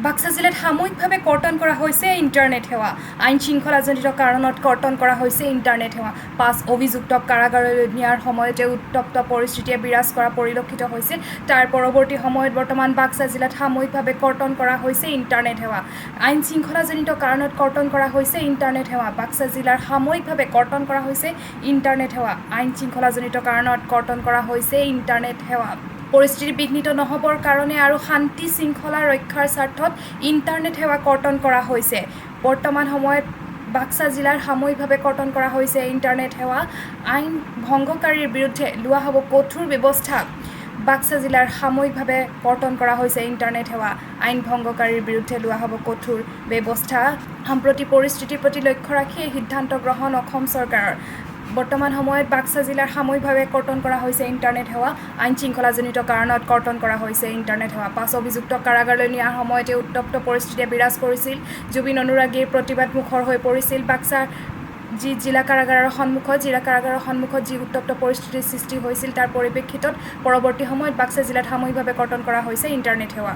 বাক্সা জিলাত সাময়িকভাৱে কৰ্তন কৰা হৈছে ইণ্টাৰনেট সেৱা আইন শৃংখলাজনিত কাৰণত কৰ্তন কৰা হৈছে ইণ্টাৰনেট সেৱা 5 অভিযুক্তক কাৰাগাৰলৈ নিয়াৰ সময়তে উত্তপ্ত পৰিস্থিতিয়ে বিৰাজ কৰা পৰিলক্ষিত হৈছিল তাৰ পৰৱৰ্তী সময়ত বৰ্তমান বাক্সা জিলাত সাময়িকভাৱে কৰ্তন কৰা হৈছে ইণ্টাৰনেট সেৱা আইন শৃংখলাজনিত কাৰণত কৰ্তন কৰা হৈছে ইণ্টাৰনেট সেৱা বাক্সা জিলাৰ সাময়িকভাৱে কৰ্তন কৰা হৈছে ইণ্টাৰনেট সেৱা আইন শৃংখলাজনিত কাৰণত কৰ্তন কৰা হৈছে ইণ্টাৰনেট সেৱা পৰিস্থিতি বিঘ্নিত নহবৰ কাৰণে আৰু শান্তি শৃংখলা ৰক্ষাৰ স্বাৰ্থত ইণ্টাৰনেট সেৱা কৰ্তন কৰা হৈছে বৰ্তমান সময়ত বাক্সা জিলাৰ সাময়িকভাৱে কৰ্তন কৰা হৈছে ইণ্টাৰনেট সেৱা আইন ভংগকাৰীৰ বিৰুদ্ধে লোৱা হ'ব কঠোৰ ব্যৱস্থা বাক্সা জিলাৰ সাময়িকভাৱে কৰ্তন কৰা হৈছে ইণ্টাৰনেট সেৱা আইন ভংগকাৰীৰ বিৰুদ্ধে লোৱা হ'ব কঠোৰ ব্যৱস্থা সাম্প্ৰতিক পৰিস্থিতিৰ প্ৰতি লক্ষ্য ৰাখি এই সিদ্ধান্ত গ্ৰহণ অসম চৰকাৰৰ বৰ্তমান সময়ত বাক্সা জিলাৰ সাময়িকভাৱে কৰ্তন কৰা হৈছে ইণ্টাৰনেট সেৱা আইন শৃংখলাজনিত কাৰণত কৰ্তন কৰা হৈছে ইণ্টাৰনেট সেৱা 5 অভিযুক্তক কাৰাগাৰলৈ নিয়াৰ সময়তে উত্তপ্ত পৰিস্থিতিয়ে বিৰাজ কৰিছিল জুবিন অনুৰাগীৰ প্ৰতিবাদ মুখৰ হৈ পৰিছিল বাক্সাৰ জিলা কাৰাগাৰৰ সন্মুখত যি উত্তপ্ত পৰিস্থিতিৰ সৃষ্টি হৈছিল তাৰ পৰিপ্ৰেক্ষিতত পৰৱৰ্তী সময়ত বাক্সা জিলাত সাময়িকভাৱে কৰ্তন কৰা হৈছে ইণ্টাৰনেট সেৱা